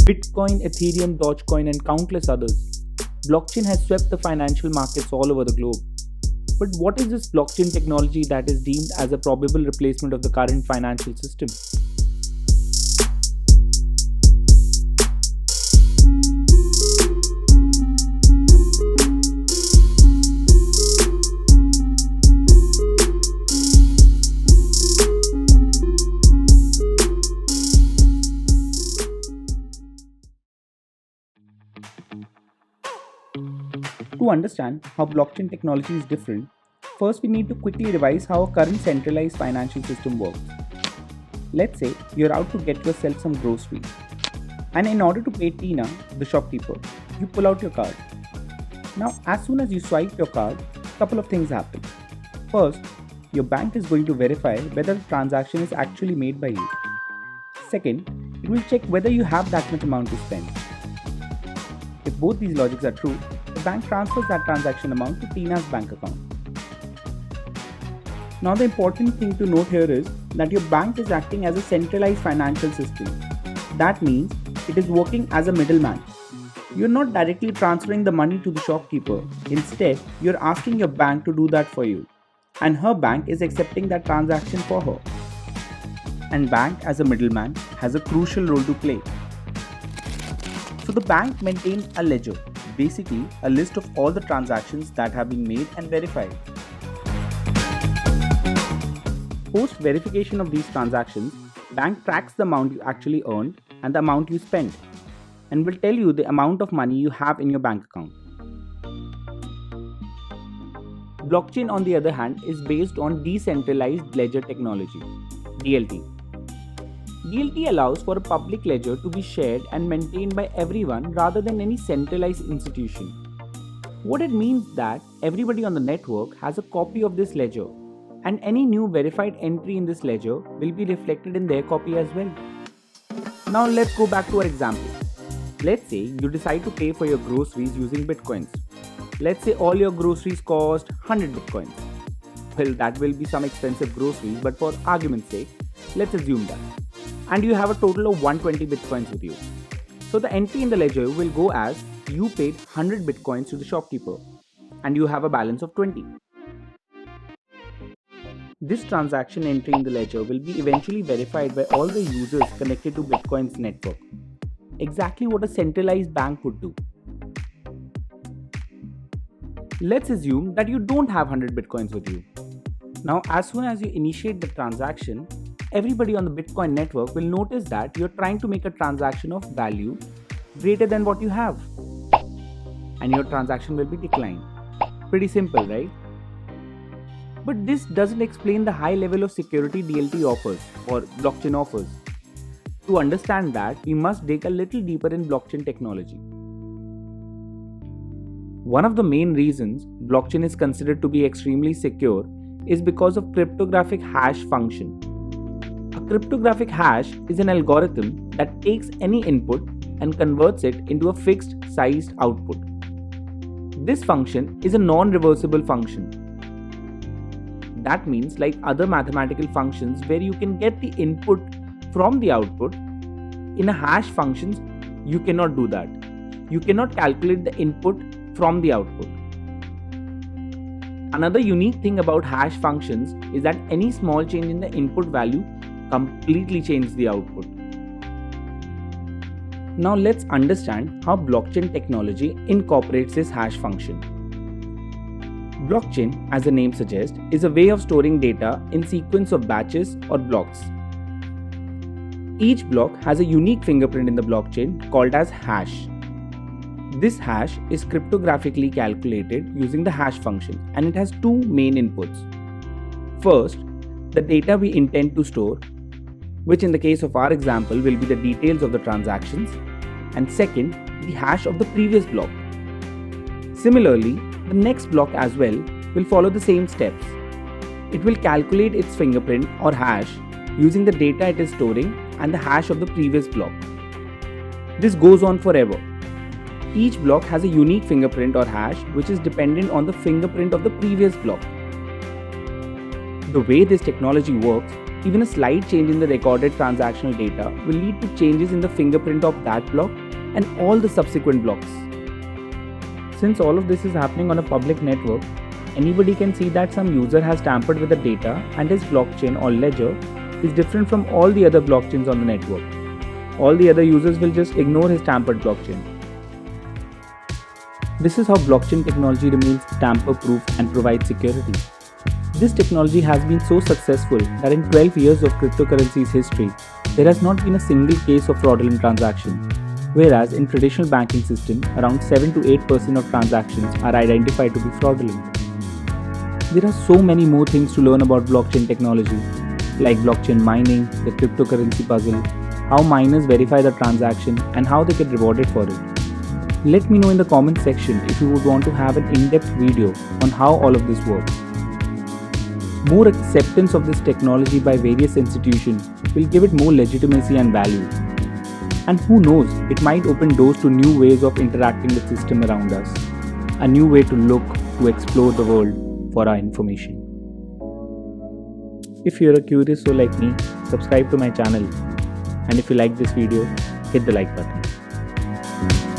Bitcoin, Ethereum, Dogecoin, and countless others. Blockchain has swept the financial markets all over the globe. But what is this blockchain technology that is deemed as a probable replacement of the current financial system? To understand how blockchain technology is different, first we need to quickly revise how a current centralized financial system works. Let's say you're out to get yourself some groceries, and in order to pay Tina, the shopkeeper, you pull out your card. Now, as soon as you swipe your card, a couple of things happen. First, your bank is going to verify whether the transaction is actually made by you. Second, it will check whether you have that much amount to spend. If both these logics are true, the bank transfers that transaction amount to Tina's bank account. Now the important thing to note here is that your bank is acting as a centralized financial system. That means it is working as a middleman. You're not directly transferring the money to the shopkeeper. Instead, you're asking your bank to do that for you. And her bank is accepting that transaction for her. And bank as a middleman has a crucial role to play. So the bank maintains a ledger, basically a list of all the transactions that have been made and verified. Post verification of these transactions, bank tracks the amount you actually earned and the amount you spent, and will tell you the amount of money you have in your bank account. Blockchain, on the other hand, is based on decentralized ledger technology, DLT. DLT allows for a public ledger to be shared and maintained by everyone rather than any centralized institution. What it means that everybody on the network has a copy of this ledger, and any new verified entry in this ledger will be reflected in their copy as well. Now let's go back to our example. Let's say you decide to pay for your groceries using bitcoins. Let's say all your groceries cost 100 bitcoins. Well, that will be some expensive groceries, but for argument's sake, let's assume that. And you have a total of 120 bitcoins with you. So the entry in the ledger will go as you paid 100 bitcoins to the shopkeeper and you have a balance of 20. This transaction entry in the ledger will be eventually verified by all the users connected to Bitcoin's network. Exactly what a centralized bank would do. Let's assume that you don't have 100 bitcoins with you. Now, as soon as you initiate the transaction, everybody on the Bitcoin network will notice that you're trying to make a transaction of value greater than what you have. And your transaction will be declined. Pretty simple, right? But this doesn't explain the high level of security DLT offers or blockchain offers. To understand that, we must dig a little deeper in blockchain technology. One of the main reasons blockchain is considered to be extremely secure is because of cryptographic hash function. A cryptographic hash is an algorithm that takes any input and converts it into a fixed sized output. This function is a non-reversible function. That means, like other mathematical functions where you can get the input from the output, in a hash functions you cannot do that. You cannot calculate the input from the output. Another unique thing about hash functions is that any small change in the input value completely changes the output. Now let's understand how blockchain technology incorporates this hash function. Blockchain, as the name suggests, is a way of storing data in sequence of batches or blocks. Each block has a unique fingerprint in the blockchain called as hash. This hash is cryptographically calculated using the hash function, and it has two main inputs. First, the data we intend to store, which in the case of our example will be the details of the transactions, and second, the hash of the previous block. Similarly, the next block as well will follow the same steps. It will calculate its fingerprint or hash using the data it is storing and the hash of the previous block. This goes on forever. Each block has a unique fingerprint or hash which is dependent on the fingerprint of the previous block. The way this technology works Even a slight change in the recorded transactional data will lead to changes in the fingerprint of that block and all the subsequent blocks. Since all of this is happening on a public network, anybody can see that some user has tampered with the data and his blockchain or ledger is different from all the other blockchains on the network. All the other users will just ignore his tampered blockchain. This is how blockchain technology remains tamper-proof and provides security. This technology has been so successful that in 12 years of cryptocurrency's history, there has not been a single case of fraudulent transaction, whereas in traditional banking system, around 7 to 8% of transactions are identified to be fraudulent. There are so many more things to learn about blockchain technology, like blockchain mining, the cryptocurrency puzzle, how miners verify the transaction, and how they get rewarded for it. Let me know in the comment section if you would want to have an in-depth video on how all of this works. More acceptance of this technology by various institutions will give it more legitimacy and value. And who knows, it might open doors to new ways of interacting with the system around us, a new way to look to explore the world for our information. If you're a curious soul like me, subscribe to my channel, and if you like this video, hit the like button.